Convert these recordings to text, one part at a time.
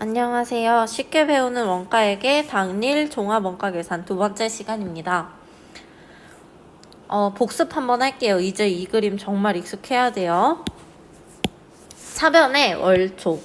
안녕하세요. 쉽게 배우는 원가에게 당일 종합 원가 계산 두 번째 시간입니다. 복습 한번 할게요. 이제 이 그림 정말 익숙해야 돼요. 차변에 월초,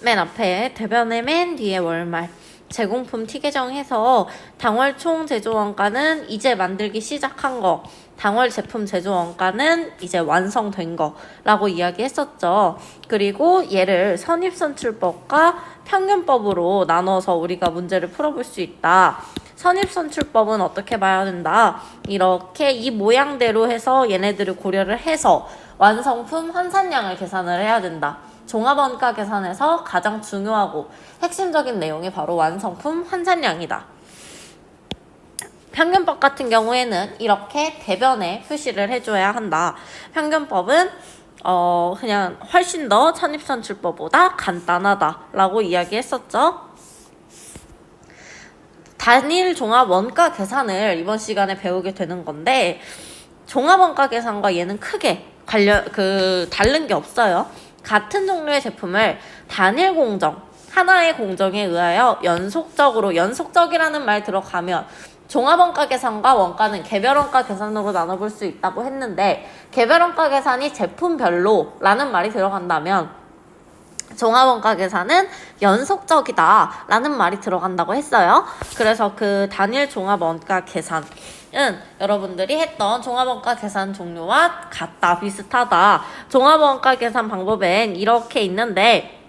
맨 앞에 대변의 맨 뒤에 월말, 제공품 T 계정해서 당월 총 제조 원가는 이제 만들기 시작한 거, 당월 제품 제조 원가는 이제 완성된 거라고 이야기했었죠. 그리고 얘를 선입선출법과 평균법으로 나눠서 우리가 문제를 풀어볼 수 있다. 선입선출법은 어떻게 봐야 된다? 이렇게 이 모양대로 해서 얘네들을 고려를 해서 완성품 환산량을 계산을 해야 된다. 종합원가 계산에서 가장 중요하고 핵심적인 내용이 바로 완성품 환산량이다. 평균법 같은 경우에는 이렇게 대변에 표시를 해줘야 한다. 평균법은 그냥 훨씬 더 선입선출법보다 간단하다라고 이야기했었죠. 단일 종합 원가 계산을 이번 시간에 배우게 되는 건데 종합 원가 계산과 얘는 크게 다른 게 없어요. 같은 종류의 제품을 단일 공정, 하나의 공정에 의하여 연속적이라는 말 들어가면 종합원가 계산과 원가는 개별원가 계산으로 나눠볼 수 있다고 했는데 개별원가 계산이 제품별로라는 말이 들어간다면 종합원가 계산은 연속적이다 라는 말이 들어간다고 했어요. 그래서 그 단일 종합원가 계산은 여러분들이 했던 종합원가 계산 종류와 같다, 비슷하다. 종합원가 계산 방법엔 이렇게 있는데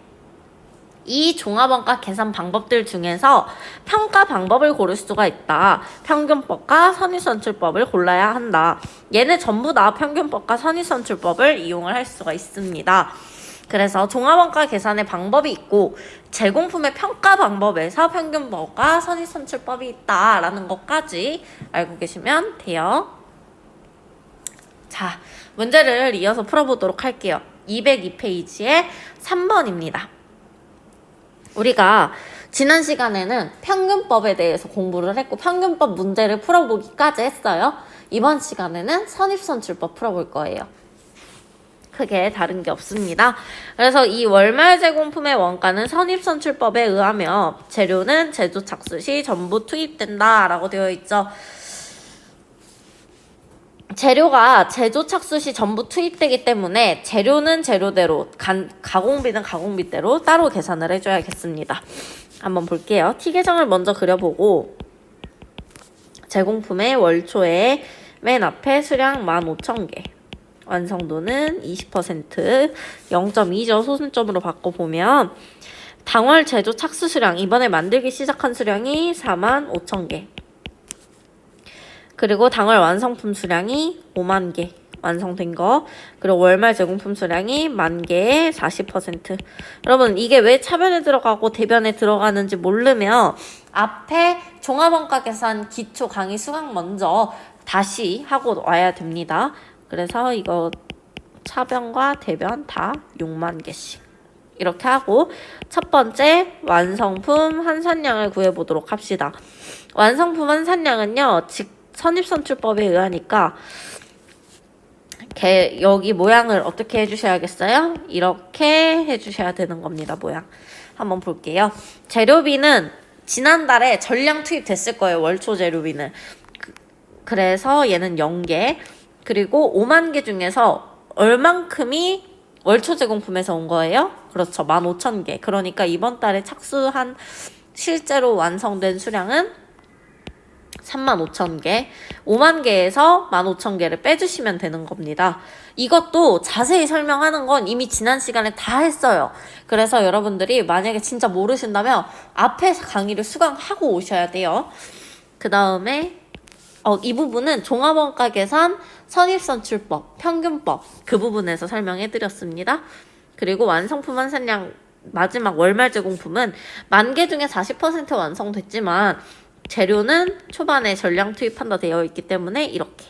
이 종합원가 계산 방법들 중에서 평가 방법을 고를 수가 있다. 평균법과 선입선출법을 골라야 한다. 얘네 전부 다 평균법과 선입선출법을 이용을 할 수가 있습니다. 그래서 종합원가 계산의 방법이 있고 제공품의 평가 방법에서 평균법과 선입선출법이 있다라는 것까지 알고 계시면 돼요. 자, 문제를 이어서 풀어보도록 할게요. 202페이지의 3번입니다. 우리가 지난 시간에는 평균법에 대해서 공부를 했고 평균법 문제를 풀어보기까지 했어요. 이번 시간에는 선입선출법 풀어볼 거예요. 크게 다른 게 없습니다. 그래서 이 월말 제공품의 원가는 선입선출법에 의하며 재료는 제조 착수 시 전부 투입된다 라고 되어 있죠. 재료가 제조 착수 시 전부 투입되기 때문에 재료는 재료대로, 가공비는 가공비대로 따로 계산을 해줘야겠습니다. 한번 볼게요. T 계정을 먼저 그려보고 제공품의 월초에 맨 앞에 수량 15,000개, 완성도는 20%, 0.2죠. 소수점으로 바꿔보면 당월 제조 착수 수량, 이번에 만들기 시작한 수량이 45,000개. 그리고 당월 완성품 수량이 5만 개 완성된 거. 그리고 월말 제공품 수량이 10,000개의 40%. 여러분 이게 왜 차변에 들어가고 대변에 들어가는지 모르면 앞에 종합원가 계산 기초 강의 수강 먼저 다시 하고 와야 됩니다. 그래서 이거 차변과 대변 다 6만 개씩. 이렇게 하고 첫 번째 완성품 환산량을 구해보도록 합시다. 완성품 환산량은요. 선입선출법에 의하니까 여기 모양을 어떻게 해주셔야겠어요? 이렇게 해주셔야 되는 겁니다. 모양 한번 볼게요. 재료비는 지난달에 전량 투입됐을 거예요. 월초 재료비는. 그래서 얘는 0개. 그리고 5만 개 중에서 얼만큼이 월초 제공품에서 온 거예요? 그렇죠. 15,000개. 그러니까 이번 달에 착수한 실제로 완성된 수량은 35,000개, 5만 개에서 15,000개를 빼주시면 되는 겁니다. 이것도 자세히 설명하는 건 이미 지난 시간에 다 했어요. 그래서 여러분들이 만약에 진짜 모르신다면 앞에 강의를 수강하고 오셔야 돼요. 그 다음에 이 부분은 종합원가 계산, 선입선출법, 평균법 그 부분에서 설명해드렸습니다. 그리고 완성품 환산량 마지막 월말 제공품은 10,000개 중에 40% 완성됐지만 재료는 초반에 전량 투입한다 되어 있기 때문에 이렇게.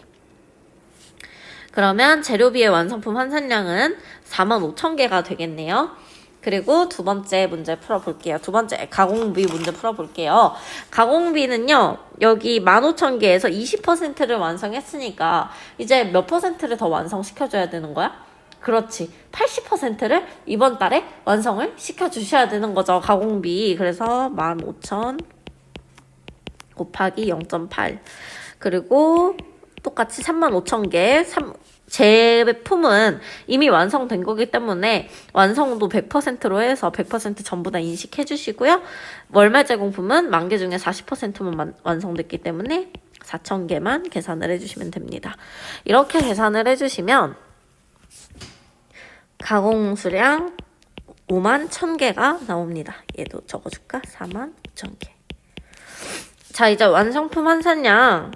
그러면 재료비의 완성품 환산량은 45,000개가 되겠네요. 그리고 두 번째 문제 풀어볼게요. 두 번째 가공비 문제 풀어볼게요. 가공비는요. 여기 15,000개에서 20%를 완성했으니까 이제 몇 %를 더 완성시켜줘야 되는 거야? 그렇지. 80%를 이번 달에 완성을 시켜주셔야 되는 거죠. 가공비. 그래서 15,000 곱하기 0.8. 그리고 똑같이 35,000개. 제품은 이미 완성된 거기 때문에 완성도 100%로 해서 100% 전부 다 인식해 주시고요. 월말 제공품은 10,000개 중에 40%만 완성됐기 때문에 4,000개만 계산을 해주시면 됩니다. 이렇게 계산을 해주시면 가공 수량 51,000개가 나옵니다. 얘도 적어줄까? 45,000개. 자, 이제 완성품 환산량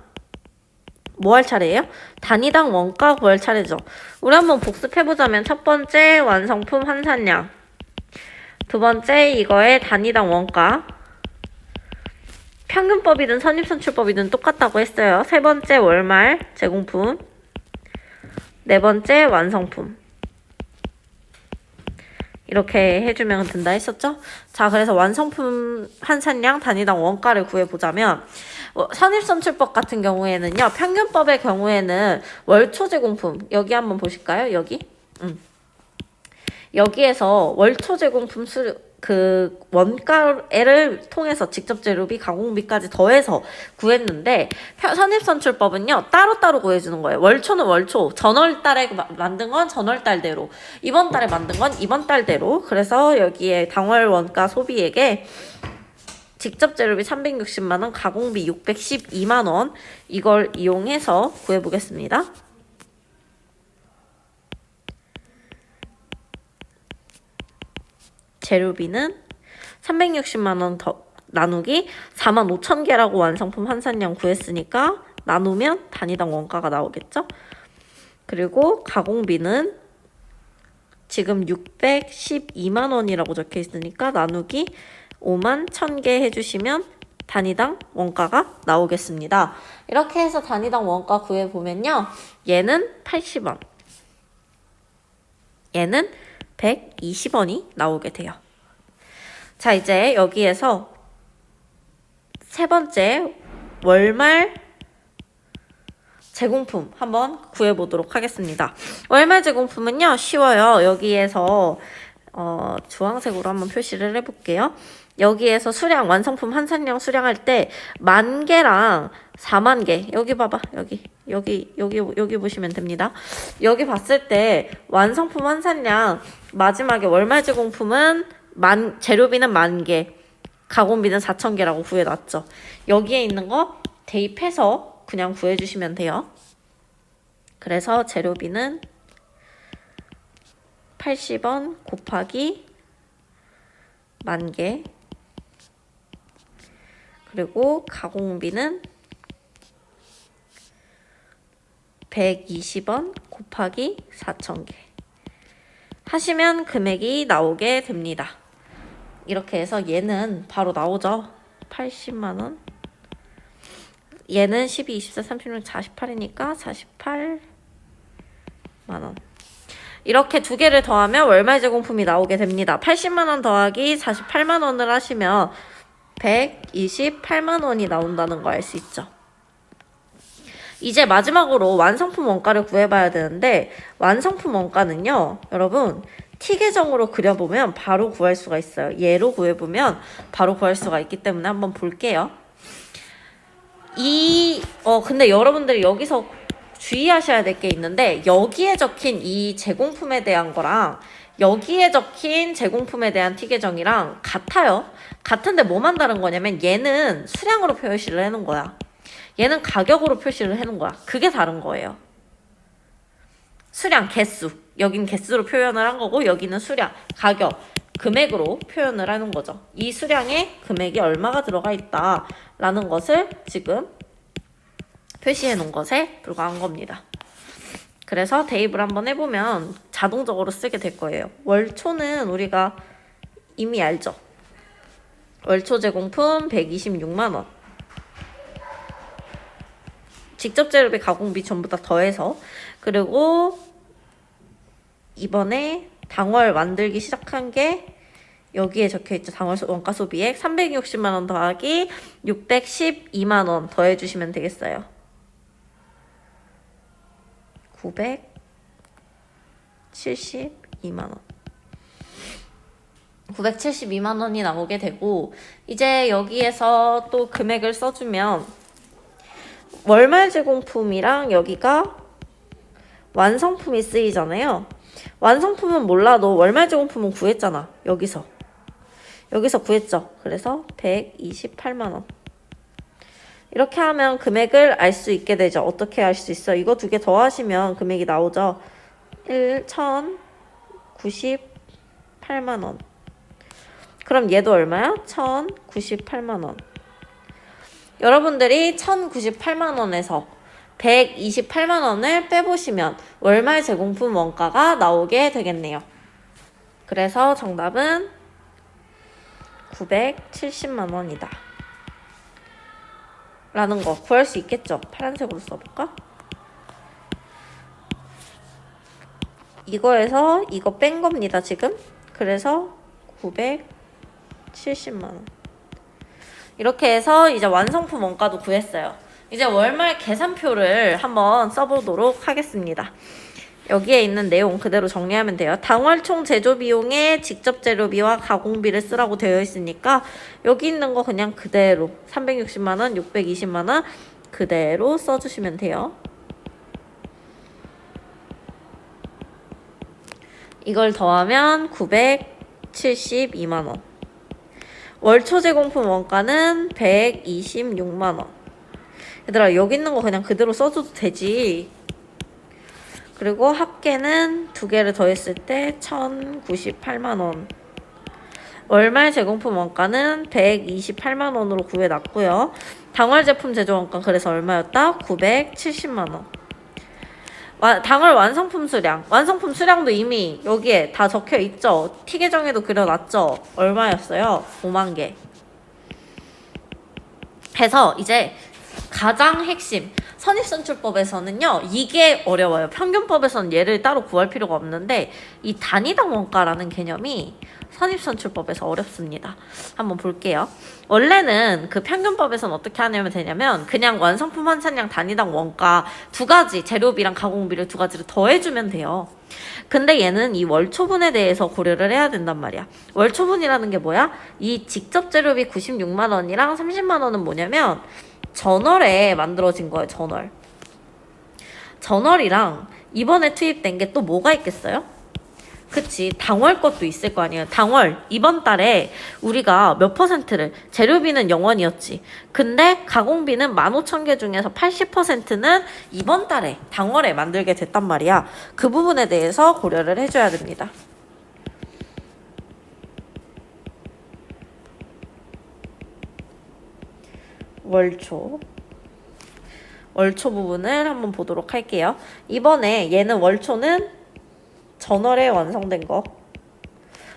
뭐 할 차례예요? 단위당 원가 구할 차례죠. 우리 한번 복습해보자면 첫 번째 완성품 환산량, 두 번째 이거의 단위당 원가, 평균법이든 선입선출법이든 똑같다고 했어요. 세 번째 월말 제공품, 네 번째 완성품. 이렇게 해주면 된다 했었죠? 자, 그래서 완성품 환산량 단위당 원가를 구해보자면 선입선출법 같은 경우에는요. 평균법의 경우에는 월초 제공품 여기 한번 보실까요? 여기? 여기에서 월초 제공품 그 원가를 통해서 직접 재료비, 가공비까지 더해서 구했는데 선입선출법은요 따로따로 구해주는 거예요. 월초는 월초, 전월달에 만든 건 전월달대로, 이번 달에 만든 건 이번 달대로. 그래서 여기에 당월 원가 소비액에 직접 재료비 360만원, 가공비 612만원, 이걸 이용해서 구해보겠습니다. 재료비는 360만원 더 나누기 45,000개라고 완성품 환산량 구했으니까 나누면 단위당 원가가 나오겠죠? 그리고 가공비는 지금 612만원이라고 적혀 있으니까 나누기 51,000개 해주시면 단위당 원가가 나오겠습니다. 이렇게 해서 단위당 원가 구해보면요. 얘는 80원, 얘는 120원이 나오게 돼요. 자, 이제 여기에서 세 번째 월말 제공품 한번 구해보도록 하겠습니다. 월말 제공품은요 쉬워요. 여기에서 주황색으로 한번 표시를 해볼게요. 여기에서 수량, 완성품 환산량 수량할 때 10,000개랑 40,000개, 여기 봐봐, 여기 보시면 됩니다. 여기 봤을 때 완성품 환산량 마지막에 월말 제공품은 재료비는 10,000개, 가공비는 4,000개라고 구해놨죠. 여기에 있는 거 대입해서 그냥 구해주시면 돼요. 그래서 재료비는 80원 곱하기 10,000개, 그리고 가공비는 120원 곱하기 4,000개 하시면 금액이 나오게 됩니다. 이렇게 해서 얘는 바로 나오죠. 80만원, 얘는 12, 24, 36, 48이니까 48만원. 이렇게 두 개를 더하면 월말 제공품이 나오게 됩니다. 80만원 더하기 48만원을 하시면 128만원이 나온다는 거 알 수 있죠. 이제 마지막으로 완성품 원가를 구해봐야 되는데, 완성품 원가는요 여러분 T 계정으로 그려보면 바로 구할 수가 있어요. 얘로 구해보면 바로 구할 수가 있기 때문에 한번 볼게요. 근데 여러분들이 여기서 주의하셔야 될 게 있는데, 여기에 적힌 이 제공품에 대한 거랑 여기에 적힌 제공품에 대한 T 계정이랑 같아요. 같은데 뭐만 다른 거냐면 얘는 수량으로 표시를 해놓은 거야. 얘는 가격으로 표시를 해놓은 거야. 그게 다른 거예요. 수량, 개수. 여긴 개수로 표현을 한 거고 여기는 수량, 가격, 금액으로 표현을 하는 거죠. 이 수량에 금액이 얼마가 들어가 있다라는 것을 지금 표시해 놓은 것에 불과한 겁니다. 그래서 대입을 한번 해보면 자동적으로 쓰게 될 거예요. 월초는 우리가 이미 알죠. 월초 제공품 126만원. 직접 재료비, 가공비 전부 다 더해서. 그리고 이번에 당월 만들기 시작한 게 여기에 적혀있죠. 당월 원가 소비액 360만원 더하기 612만원 더해주시면 되겠어요. 972만 원. 972만 원이 나오게 되고, 이제 여기에서 또 금액을 써주면 월말 제공품이랑 여기가 완성품이 쓰이잖아요. 완성품은 몰라도 월말 제공품은 구했잖아. 여기서 구했죠. 그래서 128만 원. 이렇게 하면 금액을 알 수 있게 되죠. 어떻게 알 수 있어? 이거 두 개 더하시면 금액이 나오죠. 1,098만 원. 그럼 얘도 얼마야? 1,098만 원. 여러분들이 1,098만 원에서 128만 원을 빼보시면 월말 제공품 원가가 나오게 되겠네요. 그래서 정답은 970만 원이다. 라는 거 구할 수 있겠죠? 파란색으로 써볼까? 이거에서 이거 뺀 겁니다, 지금. 그래서 970만 원. 이렇게 해서 이제 완성품 원가도 구했어요. 이제 월말 계산표를 한번 써보도록 하겠습니다. 여기에 있는 내용 그대로 정리하면 돼요. 당월 총 제조 비용에 직접 재료비와 가공비를 쓰라고 되어 있으니까 여기 있는 거 그냥 그대로 360만 원, 620만 원 그대로 써주시면 돼요. 이걸 더하면 972만 원. 월초 제공품 원가는 126만 원. 얘들아, 여기 있는 거 그냥 그대로 써줘도 되지. 그리고 합계는 두 개를 더했을 때 1,098만 원. 월말 제공품 원가는 128만 원으로 구해놨고요. 당월 제품 제조 원가 그래서 얼마였다? 970만 원. 당월 완성품 수량. 완성품 수량도 이미 여기에 다 적혀 있죠. T 계정에도 그려놨죠. 얼마였어요? 5만 개. 해서 이제 가장 핵심 선입선출법에서는요, 이게 어려워요. 평균법에서는 얘를 따로 구할 필요가 없는데 이 단위당 원가라는 개념이 선입선출법에서 어렵습니다. 한번 볼게요. 원래는 그 평균법에서는 어떻게 하냐면 되냐면 그냥 완성품 환산량 단위당 원가 두 가지, 재료비랑 가공비를 두 가지를 더해주면 돼요. 근데 얘는 이 월초분에 대해서 고려를 해야 된단 말이야. 월초분이라는 게 뭐야? 이 직접 재료비 96만 원이랑 30만 원은 뭐냐면 전월에 만들어진 거예요. 전월이랑 이번에 투입된 게 또 뭐가 있겠어요? 그치, 당월 것도 있을 거 아니에요. 당월 이번 달에 우리가 몇 퍼센트를, 재료비는 0원이었지. 근데 가공비는 15,000개 중에서 80%는 이번 달에 당월에 만들게 됐단 말이야. 그 부분에 대해서 고려를 해줘야 됩니다. 월초 부분을 한번 보도록 할게요. 이번에 얘는 월초는 전월에 완성된 거.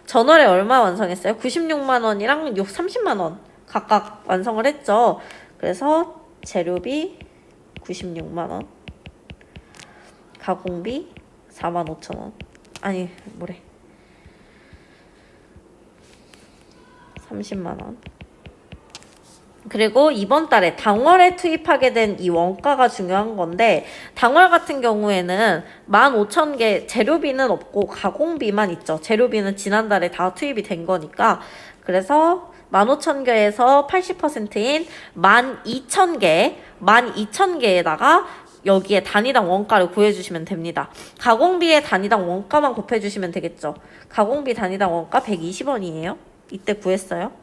전월에 얼마 완성했어요? 96만 원이랑 30만 원 각각 완성을 했죠. 그래서 재료비 96만 원, 가공비 45,000원. 아니, 뭐래. 30만 원. 그리고 이번 달에 당월에 투입하게 된 이 원가가 중요한 건데, 당월 같은 경우에는 15,000개, 재료비는 없고 가공비만 있죠. 재료비는 지난달에 다 투입이 된 거니까. 그래서 15,000개에서 80%인 12,000개에다가 여기에 단위당 원가를 구해주시면 됩니다. 가공비의 단위당 원가만 곱해주시면 되겠죠. 가공비 단위당 원가 120원이에요. 이때 구했어요.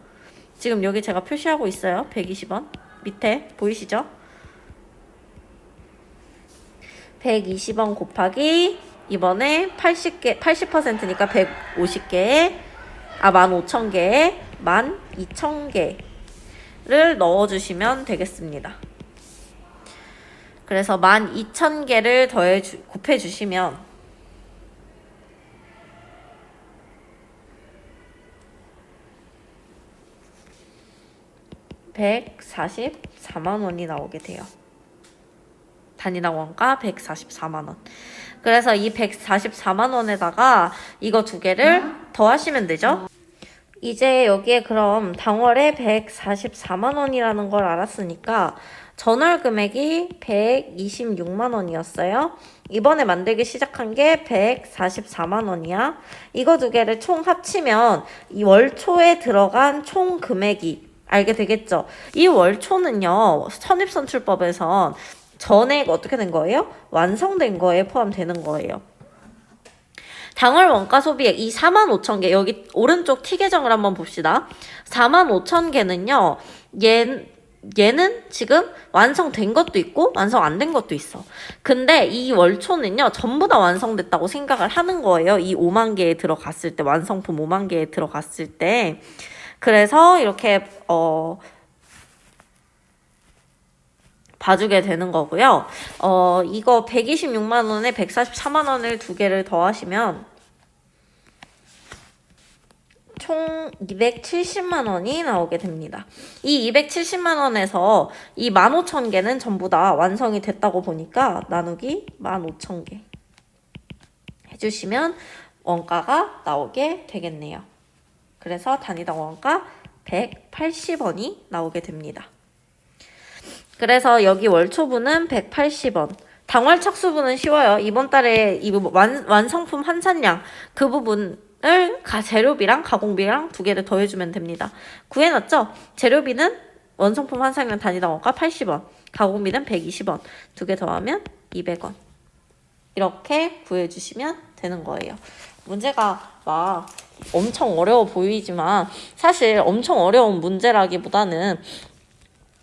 지금 여기 제가 표시하고 있어요. 120원. 밑에 보이시죠? 120원 곱하기 이번에 80%니까 150개에 15,000개에 12,000개를 넣어주시면 되겠습니다. 그래서 12,000개를 곱해주시면 144만 원이 나오게 돼요. 단위당 원가 144만 원. 그래서 이 144만 원에다가 이거 두 개를 더하시면 되죠. 이제 여기에 그럼 당월에 144만 원이라는 걸 알았으니까 전월 금액이 126만 원이었어요. 이번에 만들기 시작한 게 144만 원이야. 이거 두 개를 총 합치면 이 월초에 들어간 총 금액이 알게 되겠죠? 이 월초는요, 선입선출법에선 전액 어떻게 된 거예요? 완성된 거에 포함되는 거예요. 당월 원가 소비액 이 45,000개, 여기 오른쪽 T 계정을 한번 봅시다. 45,000개는요, 얘는 지금 완성된 것도 있고 완성 안 된 것도 있어. 근데 이 월초는요, 전부 다 완성됐다고 생각을 하는 거예요. 이 5만 개에 들어갔을 때, 완성품 5만 개에 들어갔을 때. 그래서 이렇게 봐주게 되는 거고요. 이거 126만 원에 144만 원을 두 개를 더하시면 총 270만 원이 나오게 됩니다. 이 270만 원에서 이 15,000개는 전부 다 완성이 됐다고 보니까 나누기 15,000개 해주시면 원가가 나오게 되겠네요. 그래서 단위당 원가 180원이 나오게 됩니다. 그래서 여기 월초분은 180원. 당월 착수분은 쉬워요. 이번 달에 이 완성품 환산량 그 부분을 재료비랑 가공비랑 두 개를 더해주면 됩니다. 구해놨죠? 재료비는 원성품 환산량 단위당 원가 80원, 가공비는 120원, 두 개 더하면 200원. 이렇게 구해주시면 되는 거예요. 문제가 막 엄청 어려워 보이지만 사실 엄청 어려운 문제라기보다는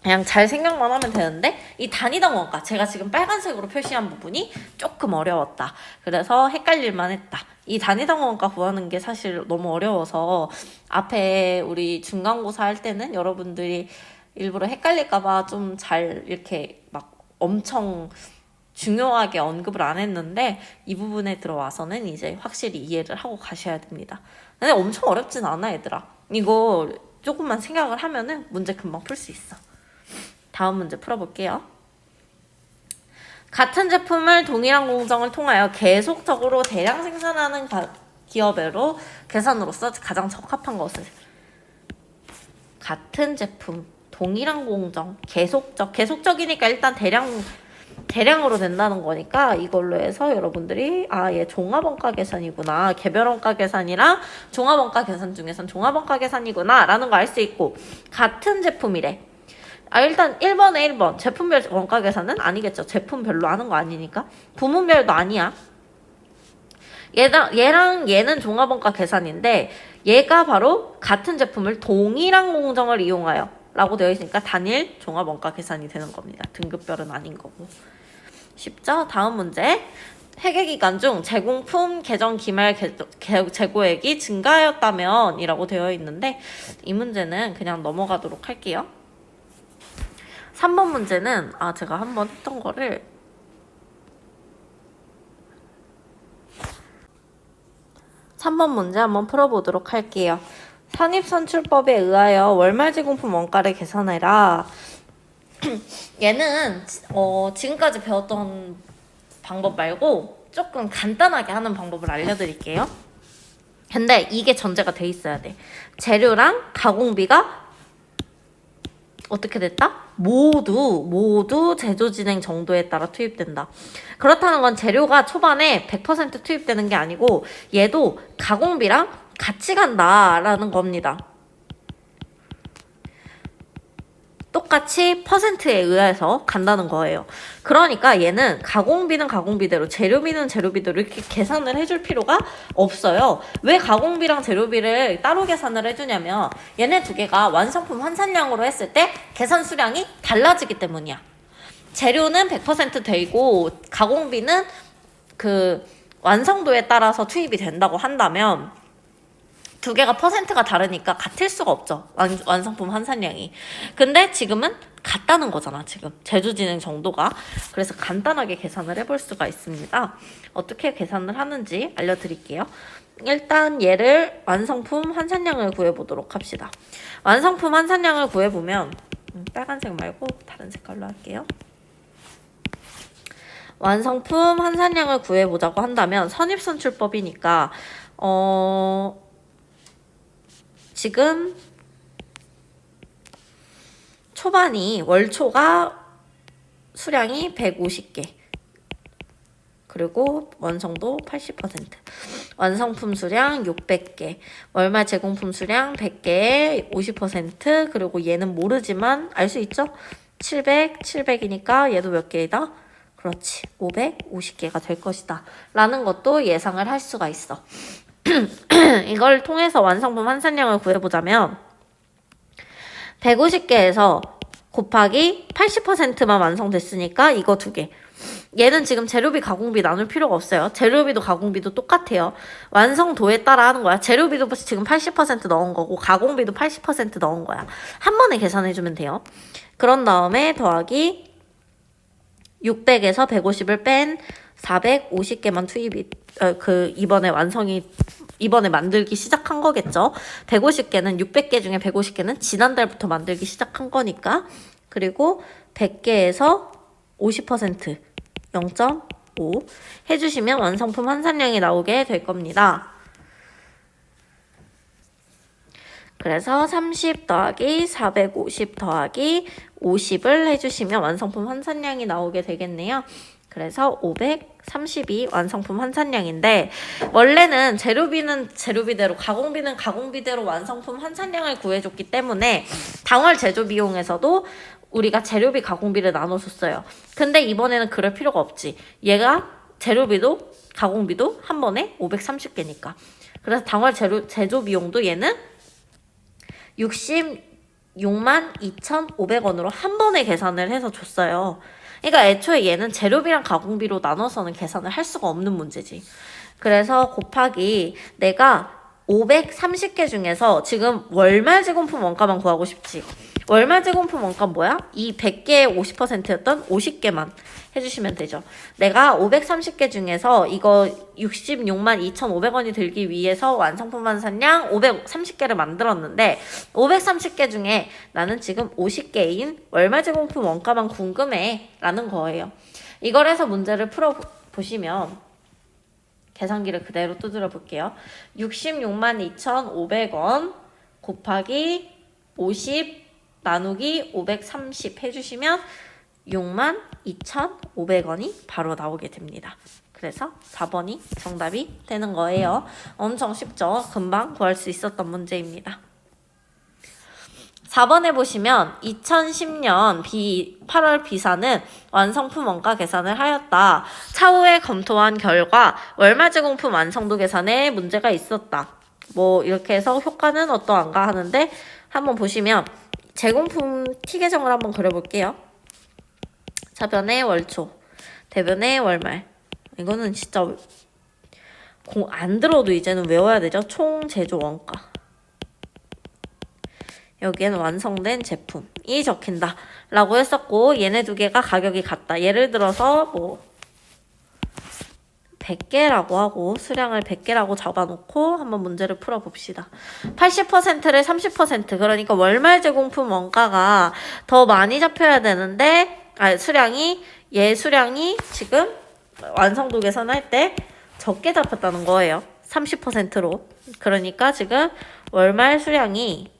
그냥 잘 생각만 하면 되는데 이 단위당 원가, 제가 지금 빨간색으로 표시한 부분이 조금 어려웠다. 그래서 헷갈릴만 했다. 이 단위당 원가 구하는 게 사실 너무 어려워서 앞에 우리 중간고사 할 때는 여러분들이 일부러 헷갈릴까봐 좀 잘 이렇게 막 엄청 중요하게 언급을 안 했는데 이 부분에 들어와서는 이제 확실히 이해를 하고 가셔야 됩니다. 근데 엄청 어렵진 않아, 얘들아. 이거 조금만 생각을 하면은 문제 금방 풀 수 있어. 다음 문제 풀어볼게요. 같은 제품을 동일한 공정을 통하여 계속적으로 대량 생산하는 기업으로 계산으로서 가장 적합한 것을. 같은 제품, 동일한 공정, 계속적이니까 일단 대량으로 된다는 거니까 이걸로 해서 여러분들이 얘 종합원가 계산이구나, 개별원가 계산이랑 종합원가 계산 중에선 종합원가 계산이구나 라는 거 알 수 있고, 같은 제품이래. 일단 1번에 1번 제품별 원가 계산은 아니겠죠. 제품별로 하는 거 아니니까. 부문별도 아니야. 얘랑 얘는 종합원가 계산인데 얘가 바로 같은 제품을 동일한 공정을 이용하여 라고 되어 있으니까 단일 종합원가 계산이 되는 겁니다. 등급별은 아닌 거고. 쉽죠? 다음 문제. 회계기간 중 제공품 계정 기말 재고액이 증가하였다면 이라고 되어 있는데 이 문제는 그냥 넘어가도록 할게요. 3번 문제는 제가 한번 했던 거를 문제 한번 풀어보도록 할게요. 선입선출법에 의하여 월말 제공품 원가를 계산해라. 얘는 지금까지 배웠던 방법 말고 조금 간단하게 하는 방법을 알려드릴게요. 근데 이게 전제가 돼 있어야 돼. 재료랑 가공비가 어떻게 됐다? 모두 제조 진행 정도에 따라 투입된다. 그렇다는 건 재료가 초반에 100% 투입되는 게 아니고 얘도 가공비랑 같이 간다라는 겁니다. 똑같이 퍼센트에 의해서 간다는 거예요. 그러니까 얘는 가공비는 가공비대로, 재료비는 재료비대로 이렇게 계산을 해줄 필요가 없어요. 왜 가공비랑 재료비를 따로 계산을 해주냐면 얘네 두 개가 완성품 환산량으로 했을 때 계산 수량이 달라지기 때문이야. 재료는 100% 되고 가공비는 그 완성도에 따라서 투입이 된다고 한다면 두 개가 퍼센트가 다르니까 같을 수가 없죠. 완성품 환산량이. 근데 지금은 같다는 거잖아, 지금. 제조 진행 정도가. 그래서 간단하게 계산을 해볼 수가 있습니다. 어떻게 계산을 하는지 알려드릴게요. 일단 얘를 완성품 환산량을 구해보도록 합시다. 완성품 환산량을 구해보면 빨간색 말고 다른 색깔로 할게요. 완성품 환산량을 구해보자고 한다면 선입선출법이니까 지금 초반이 월초가 수량이 150개. 그리고 완성도 80%. 완성품 수량 600개. 월말 제공품 수량 100개에 50%. 그리고 얘는 모르지만 알 수 있죠? 700, 700이니까 얘도 몇 개이다? 그렇지. 550개가 될 것이다. 라는 것도 예상을 할 수가 있어. 이걸 통해서 완성품 환산량을 구해보자면 150개에서 곱하기 80%만 완성됐으니까 이거 2개. 얘는 지금 재료비 가공비 나눌 필요가 없어요. 재료비도 가공비도 똑같아요. 완성도에 따라 하는 거야. 재료비도 지금 80% 넣은 거고 가공비도 80% 넣은 거야. 한 번에 계산해주면 돼요. 그런 다음에 더하기 600에서 150을 뺀 450개만 투입이 이번에 만들기 시작한 거겠죠. 150개는 600개 중에 150개는 지난달부터 만들기 시작한 거니까. 그리고 100개에서 50% 0.5 해주시면 완성품 환산량이 나오게 될 겁니다. 그래서 30 더하기 450 더하기 50을 해주시면 완성품 환산량이 나오게 되겠네요. 그래서 532 완성품 환산량인데 원래는 재료비는 재료비대로 가공비는 가공비대로 완성품 환산량을 구해줬기 때문에 당월 제조 비용에서도 우리가 재료비 가공비를 나눠줬어요. 근데 이번에는 그럴 필요가 없지. 얘가 재료비도 가공비도 한 번에 530개니까. 그래서 당월 제조 비용도 얘는 66만 2,500원으로 한 번에 계산을 해서 줬어요. 그러니까 애초에 얘는 재료비랑 가공비로 나눠서는 계산을 할 수가 없는 문제지. 그래서 곱하기 내가 530개 중에서 지금 월말 제공품 원가만 구하고 싶지. 월말 제공품 원가 뭐야? 이 100개의 50%였던 50개만 해주시면 되죠. 내가 530개 중에서 이거 66만 2,500원이 들기 위해서 완성품 환산량 530개를 만들었는데 530개 중에 나는 지금 50개인 월말 제공품 원가만 궁금해 라는 거예요. 이걸 해서 문제를 풀어보시면 계산기를 그대로 두드려 볼게요. 66만 2,500원 곱하기 50 나누기 530 해주시면 6만 2,500원이 바로 나오게 됩니다. 그래서 4번이 정답이 되는 거예요. 엄청 쉽죠? 금방 구할 수 있었던 문제입니다. 4번에 보시면 2010년 8월 비사는 완성품 원가 계산을 하였다. 차후에 검토한 결과 월말 제공품 완성도 계산에 문제가 있었다. 뭐 이렇게 해서 효과는 어떠한가 하는데 한번 보시면 제공품 T 계정을 한번 그려볼게요. 차변의 월초, 대변의 월말. 이거는 진짜 안 들어도 이제는 외워야 되죠. 총 제조 원가. 여기에는 완성된 제품이 적힌다 라고 했었고 얘네 두 개가 가격이 같다. 예를 들어서 뭐 100개라고 하고 수량을 100개라고 잡아놓고 한번 문제를 풀어봅시다. 80%를 30% 그러니까 월말 제공품 원가가 더 많이 잡혀야 되는데 수량이 지금 완성도 계산할 때 적게 잡혔다는 거예요. 30%로. 그러니까 지금 월말 수량이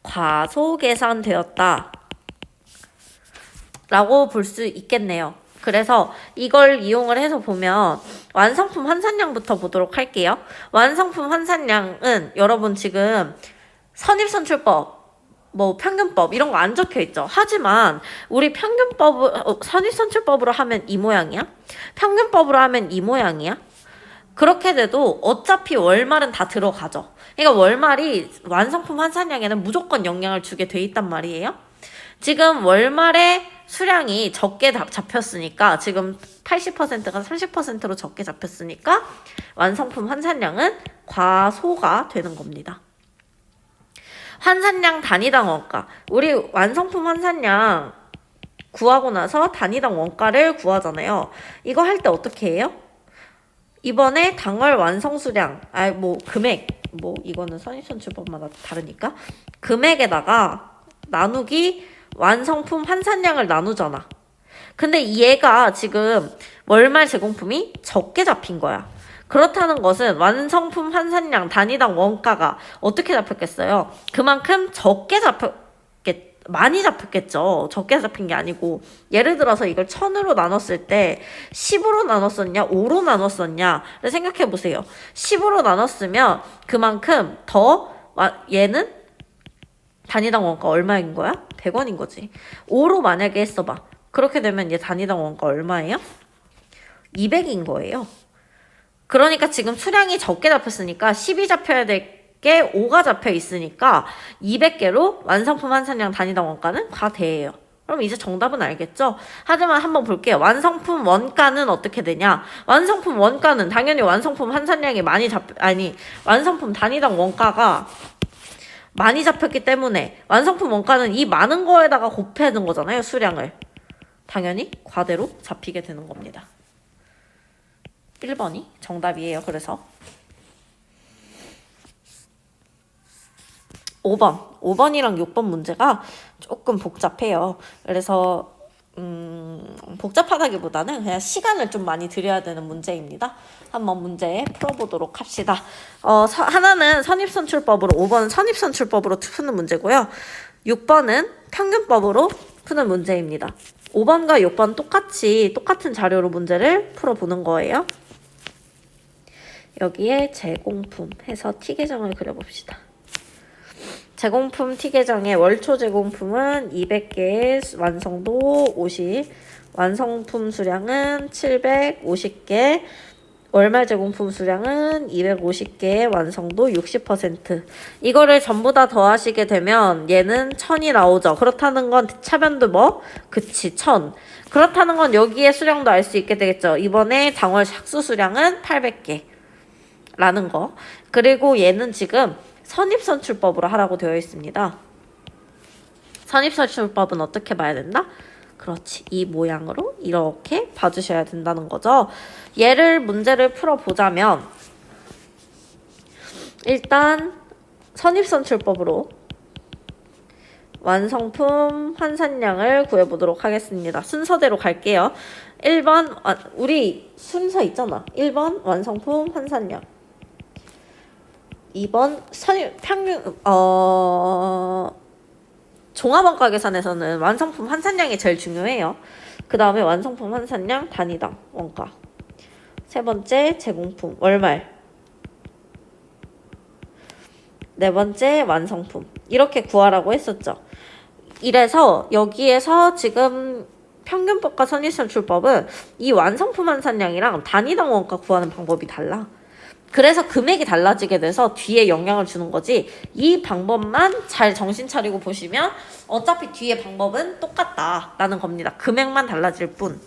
과소계산되었다 라고 볼 수 있겠네요. 그래서 이걸 이용을 해서 보면 완성품 환산량부터 보도록 할게요. 완성품 환산량은 여러분 지금 선입선출법, 뭐 평균법 이런 거 안 적혀 있죠. 하지만 우리 선입선출법으로 하면 이 모양이야? 평균법으로 하면 이 모양이야? 그렇게 돼도 어차피 월말은 다 들어가죠. 그러니까 월말이 완성품 환산량에는 무조건 영향을 주게 돼 있단 말이에요. 지금 월말에 수량이 적게 잡혔으니까 지금 80%가 30%로 적게 잡혔으니까 완성품 환산량은 과소가 되는 겁니다. 환산량 단위당 원가. 우리 완성품 환산량 구하고 나서 단위당 원가를 구하잖아요. 이거 할 때 어떻게 해요? 이번에 당월 완성 수량, 금액, 이거는 선입선출법마다 다르니까 금액에다가 나누기 완성품 환산량을 나누잖아. 근데 얘가 지금 월말 제공품이 적게 잡힌 거야. 그렇다는 것은 완성품 환산량 단위당 원가가 어떻게 잡혔겠어요? 그만큼 적게 많이 잡혔겠죠. 적게 잡힌 게 아니고. 예를 들어서 이걸 1000으로 나눴을 때 10으로 나눴었냐 5로 나눴었냐를 생각해 보세요. 10으로 나눴으면 그만큼 더 얘는 단위당 원가 얼마인 거야? 100원인 거지. 5로 만약에 했어봐. 그렇게 되면 얘 단위당 원가 얼마예요? 200인 거예요. 그러니까 지금 수량이 적게 잡혔으니까 10이 잡혀야 될 게 5가 잡혀 있으니까 200개로 완성품 환산량 단위당 원가는 과대예요. 그럼 이제 정답은 알겠죠? 하지만 한번 볼게요. 완성품 원가는 어떻게 되냐? 완성품 원가는 당연히 완성품 환산량이 완성품 단위당 원가가 많이 잡혔기 때문에 완성품 원가는 이 많은 거에다가 곱해야 되는 거잖아요. 수량을. 당연히 과대로 잡히게 되는 겁니다. 1번이 정답이에요. 그래서 5번이랑 6번 문제가 조금 복잡해요. 그래서 복잡하다기보다는 그냥 시간을 좀 많이 들여야 되는 문제입니다. 한번 문제 풀어보도록 합시다. 하나는 선입선출법으로 5번은 선입선출법으로 푸는 문제고요. 6번은 평균법으로 푸는 문제입니다. 5번과 6번 똑같은 자료로 문제를 풀어보는 거예요. 여기에 제공품 해서 T계정을 그려봅시다. 제공품 T계정의 월초 제공품은 200개의 완성도 50, 완성품 수량은 750개, 월말 제공품 수량은 250개의 완성도 60%. 이거를 전부 다 더하시게 되면 얘는 1000이 나오죠. 그렇다는 건 차변도 그치 1000. 그렇다는 건 여기에 수량도 알 수 있게 되겠죠. 이번에 당월 착수 수량은 800개 라는 거. 그리고 얘는 지금 선입선출법으로 하라고 되어 있습니다. 선입선출법은 어떻게 봐야 된다? 그렇지. 이 모양으로 이렇게 봐주셔야 된다는 거죠. 문제를 풀어보자면 일단 선입선출법으로 완성품 환산량을 구해보도록 하겠습니다. 순서대로 갈게요. 1번 우리 순서 있잖아. 1번 완성품 환산량, 2번 종합원가 계산에서는 완성품 환산량이 제일 중요해요. 그 다음에 완성품 환산량 단위당 원가. 세 번째 제공품 월말. 네 번째 완성품. 이렇게 구하라고 했었죠. 이래서 여기에서 지금 평균법과 선입선출법은 이 완성품 환산량이랑 단위당 원가 구하는 방법이 달라. 그래서 금액이 달라지게 돼서 뒤에 영향을 주는 거지, 이 방법만 잘 정신 차리고 보시면 어차피 뒤에 방법은 똑같다라는 겁니다. 금액만 달라질 뿐.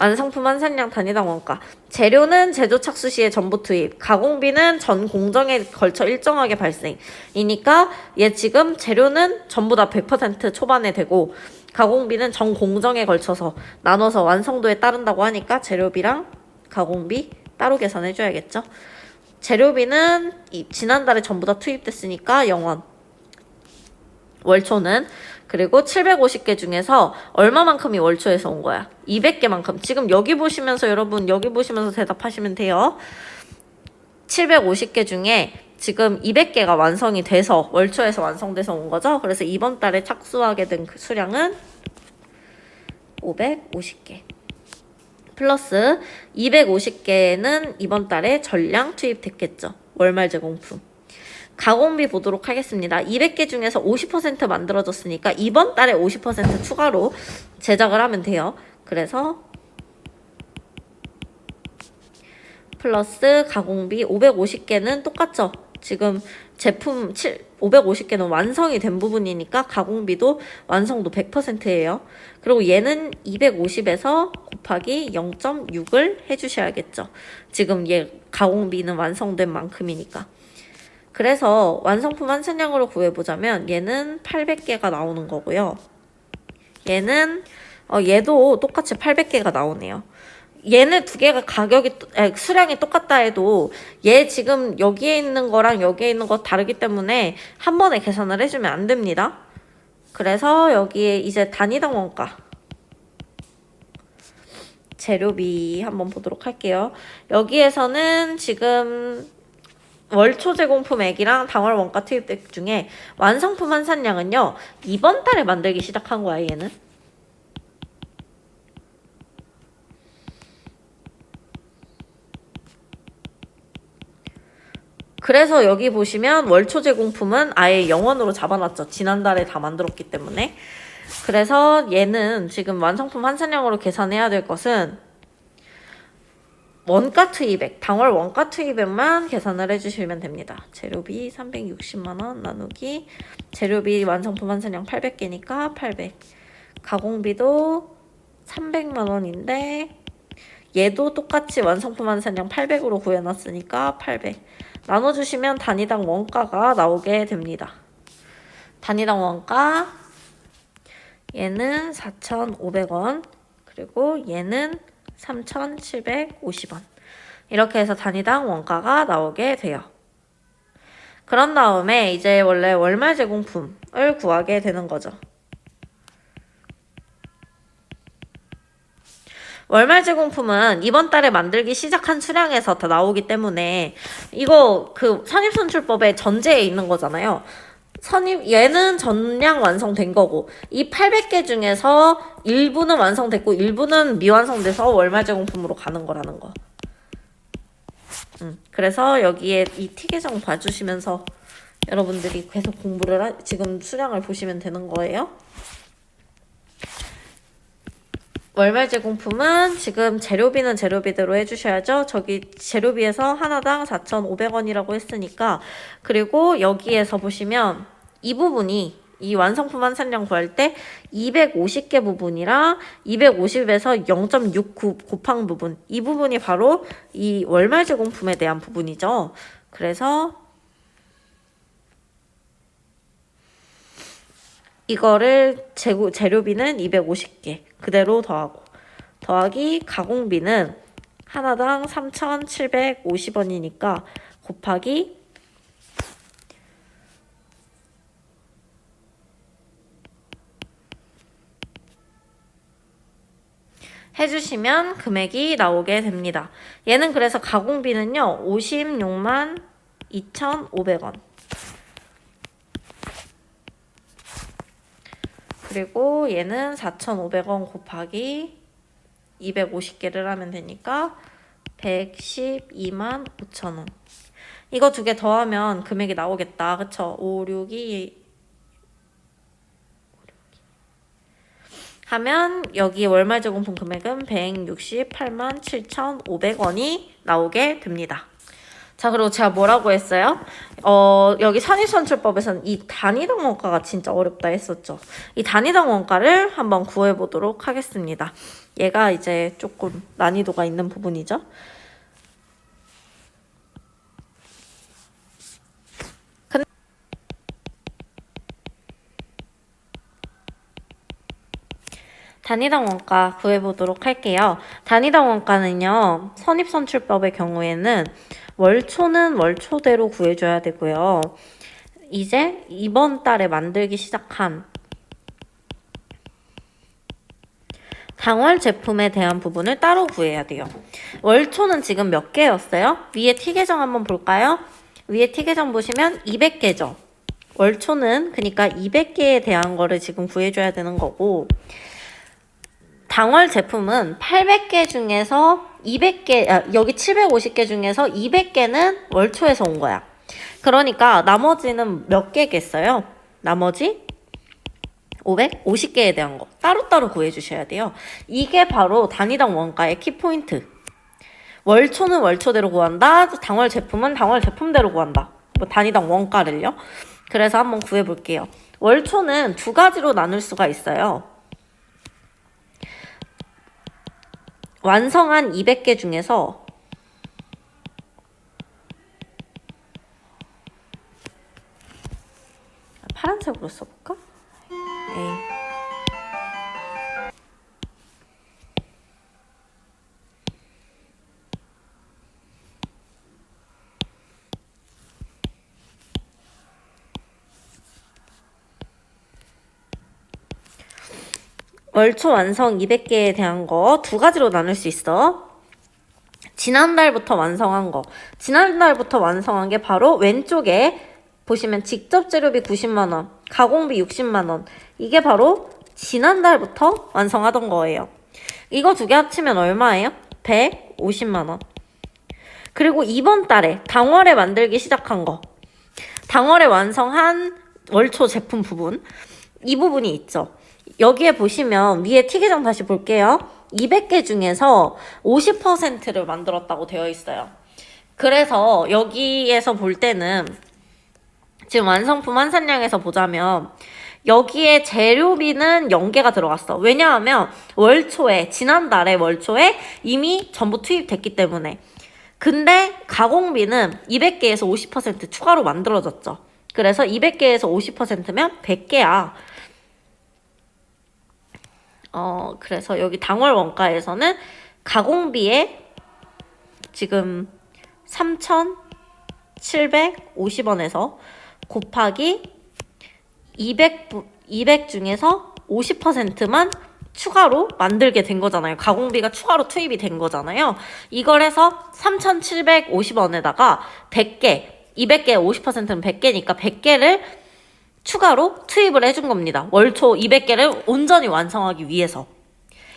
완성품 환산량 단위당 원가. 재료는 제조 착수 시에 전부 투입, 가공비는 전 공정에 걸쳐 일정하게 발생이니까 얘 지금 재료는 전부 다 100% 초반에 되고 가공비는 전 공정에 걸쳐서 나눠서 완성도에 따른다고 하니까 재료비랑 가공비 따로 계산해줘야겠죠. 재료비는 지난달에 전부 다 투입됐으니까 0원. 월초는 그리고 750개 중에서 얼마만큼이 월초에서 온 거야? 200개만큼. 지금 여기 보시면서 여러분 여기 보시면서 대답하시면 돼요. 750개 중에 지금 200개가 완성이 돼서 월초에서 완성돼서 온 거죠. 그래서 이번 달에 착수하게 된 그 수량은 550개. 플러스 250개는 이번 달에 전량 투입됐겠죠. 월말 제공품. 가공비 보도록 하겠습니다. 200개 중에서 50% 만들어졌으니까 이번 달에 50% 추가로 제작을 하면 돼요. 그래서 플러스 가공비 550개는 똑같죠. 지금 제품 550개는 완성이 된 부분이니까 가공비도 완성도 100%예요. 그리고 얘는 250에서 곱하기 0.6을 해주셔야겠죠. 지금 얘 가공비는 완성된 만큼이니까. 그래서 완성품 환산량으로 구해보자면 얘는 800개가 나오는 거고요. 얘도 똑같이 800개가 나오네요. 얘네 두 개가 수량이 똑같다 해도 얘 지금 여기에 있는 거랑 여기에 있는 거 다르기 때문에 한 번에 계산을 해주면 안 됩니다. 그래서 여기에 이제 단위당 원가, 재료비 한번 보도록 할게요. 여기에서는 지금 월초 제공품액이랑 당월 원가 투입액 중에 완성품 환산량은요, 이번 달에 만들기 시작한 거야, 얘는. 그래서 여기 보시면 월초 제공품은 아예 영원으로 잡아놨죠. 지난달에 다 만들었기 때문에. 그래서 얘는 지금 완성품 환산량으로 계산해야 될 것은 원가 투입액, 당월 원가 투입액만 계산을 해주시면 됩니다. 재료비 360만원 나누기 재료비 완성품 환산량 800개니까 800. 가공비도 300만원인데 얘도 똑같이 완성품 환산량 800으로 구해놨으니까 800. 나눠주시면 단위당 원가가 나오게 됩니다. 단위당 원가 얘는 4,500원 그리고 얘는 3,750원 이렇게 해서 단위당 원가가 나오게 돼요. 그런 다음에 이제 원래 월말 제공품을 구하게 되는 거죠. 월말 제공품은 이번 달에 만들기 시작한 수량에서 다 나오기 때문에 이거 그 선입선출법의 전제에 있는 거잖아요. 얘는 전량 완성된 거고 이 800개 중에서 일부는 완성됐고 일부는 미완성돼서 월말 제공품으로 가는 거라는 거. 그래서 여기에 이 T계정 봐주시면서 여러분들이 계속 지금 수량을 보시면 되는 거예요. 월말 제공품은 지금 재료비는 재료비대로 해주셔야죠. 저기 재료비에서 하나당 4,500원이라고 했으니까. 그리고 여기에서 보시면 이 부분이 이 완성품 환산량 구할 때 250개 부분이랑 250에서 0.69 곱한 부분, 이 부분이 바로 이 월말 제공품에 대한 부분이죠. 그래서 이거를 재료비는 250개 그대로 더하기 가공비는 하나당 3,750원이니까 곱하기 해주시면 금액이 나오게 됩니다. 얘는 그래서 가공비는요 56만 2,500원 그리고 얘는 4,500원 곱하기 250개를 하면 되니까 112만 5천원. 이거 두 개 더하면 금액이 나오겠다. 그쵸? 562 하면 여기 월말 제공품 금액은 168만 7,500원이 나오게 됩니다. 자, 그리고 제가 뭐라고 했어요? 여기 선입선출법에서는 이 단위당 원가가 진짜 어렵다 했었죠. 이 단위당 원가를 한번 구해보도록 하겠습니다. 얘가 이제 조금 난이도가 있는 부분이죠. 단위당 원가 구해보도록 할게요. 단위당 원가는요, 선입선출법의 경우에는 월초는 월초대로 구해줘야 되고요. 이제 이번 달에 만들기 시작한 당월 제품에 대한 부분을 따로 구해야 돼요. 월초는 지금 몇 개였어요? 위에 T계정 한번 볼까요? 위에 T계정 보시면 200개죠. 월초는 그러니까 200개에 대한 거를 지금 구해줘야 되는 거고 당월 제품은 800개 중에서 200개, 여기 750개 중에서 200개는 월초에서 온 거야. 그러니까 나머지는 몇 개겠어요? 나머지 550개에 대한 거 따로따로 구해주셔야 돼요. 이게 바로 단위당 원가의 키포인트. 월초는 월초대로 구한다. 당월 제품은 당월 제품대로 구한다. 뭐 단위당 원가를요. 그래서 한번 구해볼게요. 월초는 두 가지로 나눌 수가 있어요. 완성한 200개 중에서 파란색으로 써볼까? 에이. 월초 완성 200개에 대한 거 두 가지로 나눌 수 있어. 지난달부터 완성한 거. 지난달부터 완성한 게 바로 왼쪽에 보시면 직접 재료비 90만원, 가공비 60만원. 이게 바로 지난달부터 완성하던 거예요. 이거 두 개 합치면 얼마예요? 150만원. 그리고 이번 달에 당월에 만들기 시작한 거. 당월에 완성한 월초 제품 부분. 이 부분이 있죠. 여기에 보시면 위에 티계정 다시 볼게요. 200개 중에서 50%를 만들었다고 되어 있어요. 그래서 여기에서 볼 때는 지금 완성품 환산량에서 보자면 여기에 재료비는 0개가 들어갔어. 왜냐하면 지난달에 월초에 이미 전부 투입됐기 때문에. 근데 가공비는 200개에서 50% 추가로 만들어졌죠. 그래서 200개에서 50%면 100개야. 그래서 여기 당월 원가에서는 가공비에 지금 3,750원에서 곱하기 200 중에서 50%만 추가로 만들게 된 거잖아요. 가공비가 추가로 투입이 된 거잖아요. 이걸 해서 3,750원에다가 100개, 200개에 50%는 100개니까 100개를 추가로 투입을 해준 겁니다. 월초 200개를 온전히 완성하기 위해서.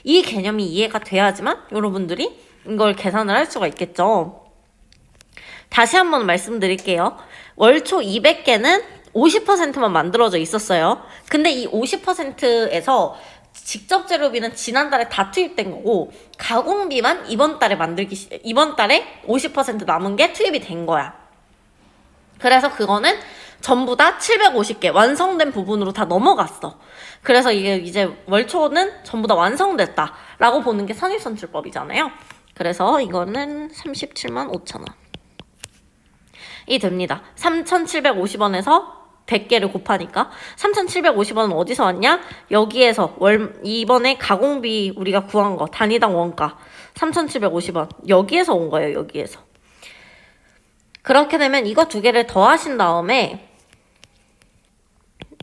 이 개념이 이해가 돼야지만 여러분들이 이걸 계산을 할 수가 있겠죠. 다시 한번 말씀드릴게요. 월초 200개는 50%만 만들어져 있었어요. 근데 이 50%에서 직접 재료비는 지난달에 다 투입된 거고 가공비만 이번 달에 50% 남은 게 투입이 된 거야. 그래서 그거는 전부 다 750개 완성된 부분으로 다 넘어갔어. 그래서 이게 이제 월초는 전부 다 완성됐다 라고 보는 게 선입선출법이잖아요. 그래서 이거는 37만 5천원 이 됩니다. 3,750원에서 100개를 곱하니까 3,750원은 어디서 왔냐? 여기에서 이번에 가공비 우리가 구한 거 단위당 원가 3,750원 여기에서 온 거예요. 여기에서. 그렇게 되면 이거 두 개를 더하신 다음에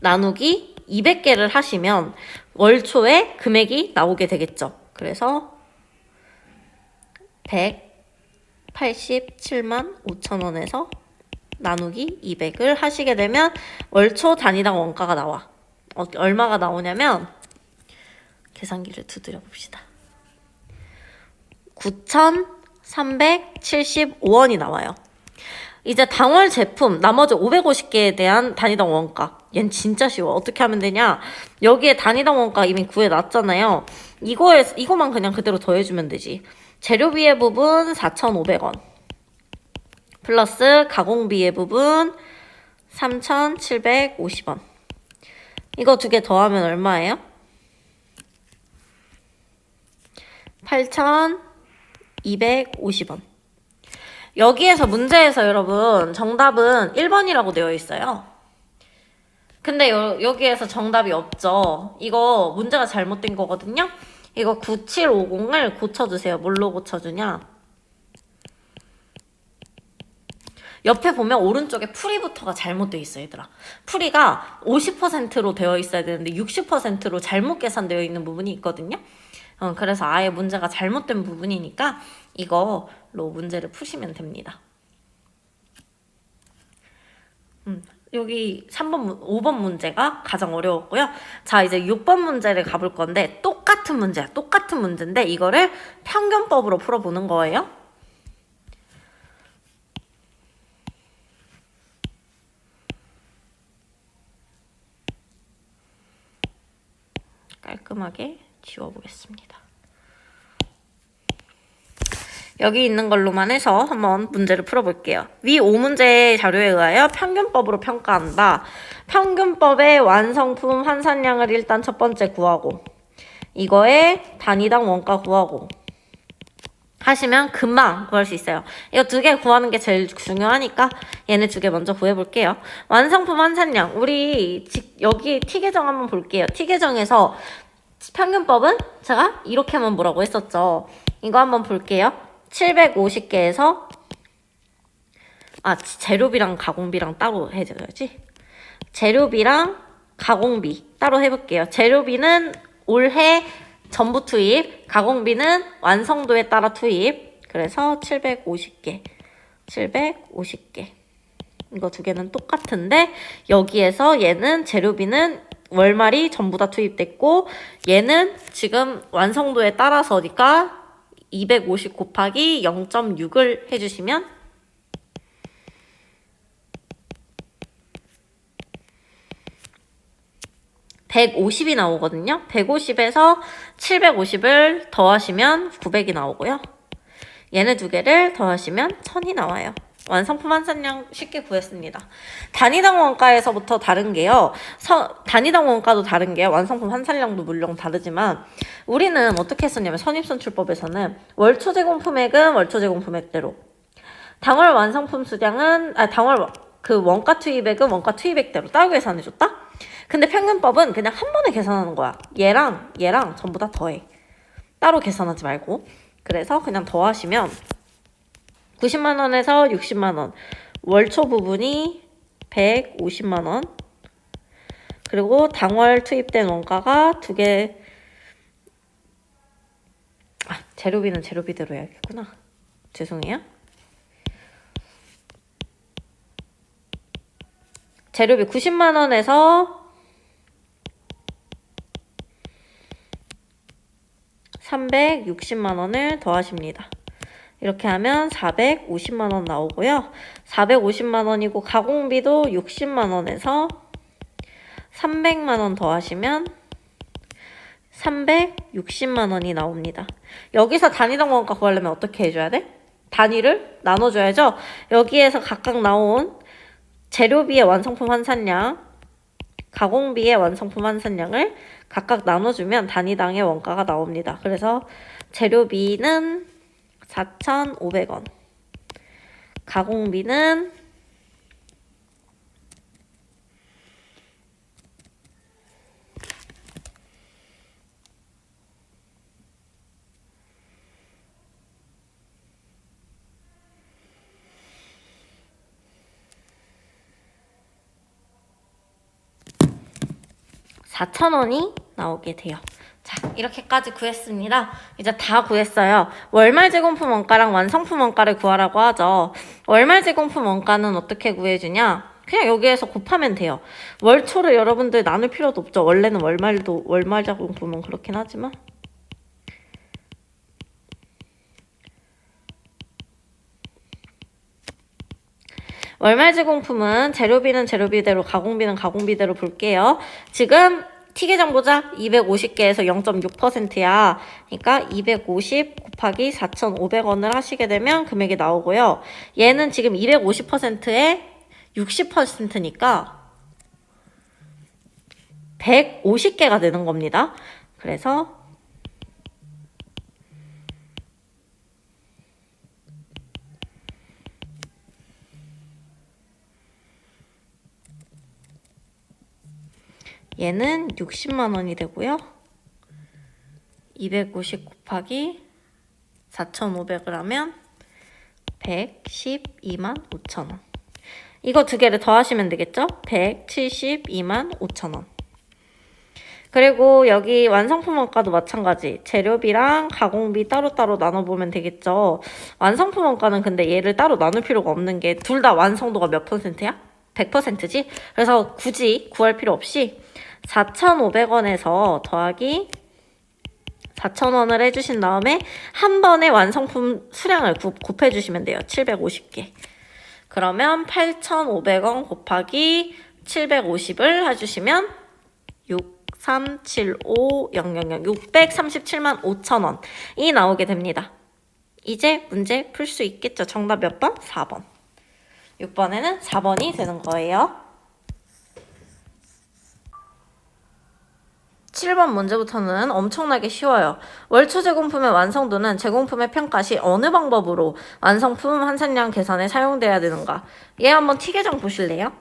나누기 200개를 하시면 월초에 금액이 나오게 되겠죠. 그래서 187만 5천원에서 나누기 200을 하시게 되면 월초 단위당 원가가 나와. 얼마가 나오냐면 계산기를 두드려 봅시다. 9,375원이 나와요. 이제 당월 제품 나머지 550개에 대한 단위당 원가. 얜 진짜 쉬워. 어떻게 하면 되냐? 여기에 단위당 원가 이미 구해놨잖아요. 이거만 그냥 그대로 더해주면 되지. 재료비의 부분 4,500원. 플러스 가공비의 부분 3,750원. 이거 두 개 더하면 얼마예요? 8,250원. 여기에서 문제에서 여러분 정답은 1번이라고 되어 있어요. 근데 여기에서 정답이 없죠. 이거 문제가 잘못된 거거든요. 이거 9750을 고쳐주세요. 뭘로 고쳐주냐? 옆에 보면 오른쪽에 풀이부터가 잘못되어 있어요, 얘들아. 풀이가 50%로 되어 있어야 되는데 60%로 잘못 계산되어 있는 부분이 있거든요. 그래서 아예 문제가 잘못된 부분이니까 이거로 문제를 푸시면 됩니다. 여기 5번 문제가 가장 어려웠고요. 자, 이제 6번 문제를 가볼 건데 똑같은 문제야. 똑같은 문제인데 이거를 평균법으로 풀어보는 거예요. 깔끔하게 지워보겠습니다. 여기 있는 걸로만 해서 한번 문제를 풀어볼게요. 위 5문제의 자료에 의하여 평균법으로 평가한다. 평균법의 완성품 환산량을 일단 첫 번째 구하고 이거에 단위당 원가 구하고 하시면 금방 구할 수 있어요. 이거 두 개 구하는 게 제일 중요하니까 얘네 두 개 먼저 구해볼게요. 완성품 환산량 우리 여기 T계정 한번 볼게요. T계정에서 평균법은 제가 이렇게만 보라고 했었죠. 이거 한번 볼게요. 750개에서 재료비랑 가공비랑 따로 해줘야지. 재료비랑 가공비 따로 해볼게요. 재료비는 올해 전부 투입, 가공비는 완성도에 따라 투입. 그래서 750개, 750개. 이거 두 개는 똑같은데 여기에서 얘는 재료비는 월말이 전부 다 투입됐고 얘는 지금 완성도에 따라서니까 250 곱하기 0.6을 해주시면 150이 나오거든요. 150에서 750을 더하시면 900이 나오고요. 얘네 두 개를 더하시면 1000이 나와요. 완성품 환산량 쉽게 구했습니다. 단위당 원가에서부터 다른 게요. 단위당 원가도 다른 게 완성품 환산량도 물론 다르지만 우리는 어떻게 했었냐면 선입선출법에서는 월초 제공품액은 월초 제공품액대로 당월 완성품 수량은 당월 그 원가 투입액은 원가 투입액대로 따로 계산해줬다? 근데 평균법은 그냥 한 번에 계산하는 거야. 얘랑 전부 다 더해. 따로 계산하지 말고. 그래서 그냥 더하시면 90만원에서 60만원, 월초 부분이 150만원, 그리고 당월 투입된 원가가 두 개, 재료비는 재료비대로 해야겠구나. 죄송해요. 재료비 90만원에서 360만원을 더하십니다. 이렇게 하면 450만원 나오고요. 450만원이고 가공비도 60만원에서 300만원 더하시면 360만원이 나옵니다. 여기서 단위당 원가 구하려면 어떻게 해줘야 돼? 단위를 나눠줘야죠. 여기에서 각각 나온 재료비의 완성품 환산량, 가공비의 완성품 환산량을 각각 나눠주면 단위당의 원가가 나옵니다. 그래서 재료비는 4,500원, 가공비는 4,000원이 나오게 돼요. 자, 이렇게까지 구했습니다. 이제 다 구했어요. 월말 제공품 원가랑 완성품 원가를 구하라고 하죠. 월말 제공품 원가는 어떻게 구해주냐? 그냥 여기에서 곱하면 돼요. 월초를 여러분들 나눌 필요도 없죠. 원래는 월말 제공품은 그렇긴 하지만. 월말 제공품은 재료비는 재료비대로, 가공비는 가공비대로 볼게요. 지금 T계정 보자. 250개에서 0.6%야. 그러니까 250 곱하기 4,500원을 하시게 되면 금액이 나오고요. 얘는 지금 250%에 60%니까 150개가 되는 겁니다. 그래서 얘는 60만원이 되고요. 250 곱하기 4,500을 하면 112만 5천원. 이거 두 개를 더하시면 되겠죠? 172만 5천원. 그리고 여기 완성품 원가도 마찬가지. 재료비랑 가공비 따로따로 나눠보면 되겠죠? 완성품 원가는 근데 얘를 따로 나눌 필요가 없는 게 둘 다 완성도가 몇 %야? 100%지? 그래서 굳이 구할 필요 없이 4,500원에서 더하기 4,000원을 해주신 다음에 한 번에 완성품 수량을 곱해주시면 돼요. 750개. 그러면 8,500원 곱하기 750을 해주시면 6375000 637만 5천원이 나오게 됩니다. 이제 문제 풀 수 있겠죠? 정답 몇 번? 4번. 6번에는 4번이 되는 거예요. 7번 문제부터는 엄청나게 쉬워요. 월초 제공품의 완성도는 제공품의 평가 시 어느 방법으로 완성품 환산량 계산에 사용돼야 되는가? 얘 한번 T계정 보실래요?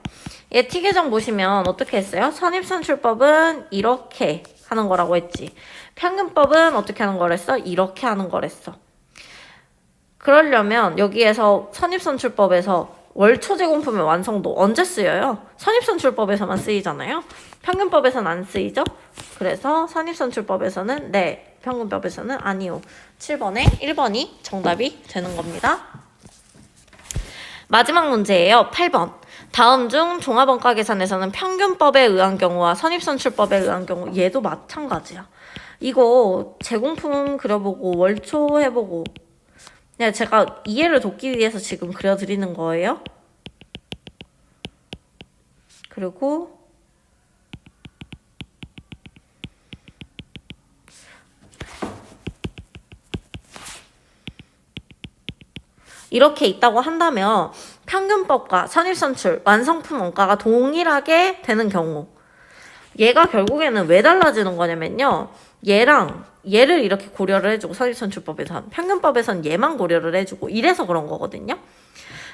얘 T계정 보시면 어떻게 했어요? 선입선출법은 이렇게 하는 거라고 했지. 평균법은 어떻게 하는 거랬어? 이렇게 하는 거랬어. 그러려면 여기에서 선입선출법에서 월초 제공품의 완성도 언제 쓰여요? 선입선출법에서만 쓰이잖아요. 평균법에서는 안 쓰이죠? 그래서 선입선출법에서는 평균법에서는 아니요. 7번에 1번이 정답이 되는 겁니다. 마지막 문제예요. 8번. 다음 중 종합원가 계산에서는 평균법에 의한 경우와 선입선출법에 의한 경우, 얘도 마찬가지야. 이거 제공품 그려보고 월초 해보고 그냥 제가 이해를 돕기 위해서 지금 그려드리는 거예요. 그리고 이렇게 있다고 한다면 평균법과 선입선출, 완성품 원가가 동일하게 되는 경우, 얘가 결국에는 왜 달라지는 거냐면요, 얘랑 얘를 이렇게 고려를 해주고, 선입선출법에선 평균법에선 얘만 고려를 해주고 이래서 그런 거거든요.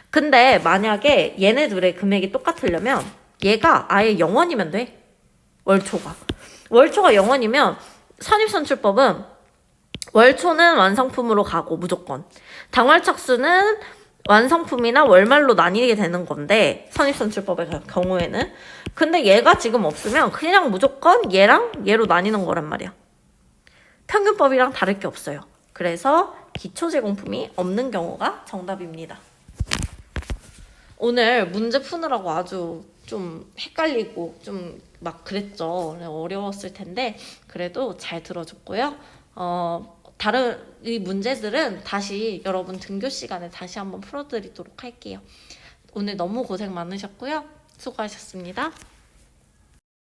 근데 만약에 얘네 둘의 금액이 똑같으려면 얘가 아예 0원이면 돼. 월초가 0원이면 선입선출법은 월초는 완성품으로 가고 무조건, 당월착수는 완성품이나 월말로 나뉘게 되는 건데 선입선출법의 경우에는. 근데 얘가 지금 없으면 그냥 무조건 얘랑 얘로 나뉘는 거란 말이야. 평균법이랑 다를 게 없어요. 그래서 기초제공품이 없는 경우가 정답입니다. 오늘 문제 푸느라고 아주 좀 헷갈리고 좀 막 그랬죠. 어려웠을 텐데 그래도 잘 들어줬고요. 다른 이 문제들은 다시 여러분 등교 시간에 다시 한번 풀어드리도록 할게요. 오늘 너무 고생 많으셨고요. 수고하셨습니다.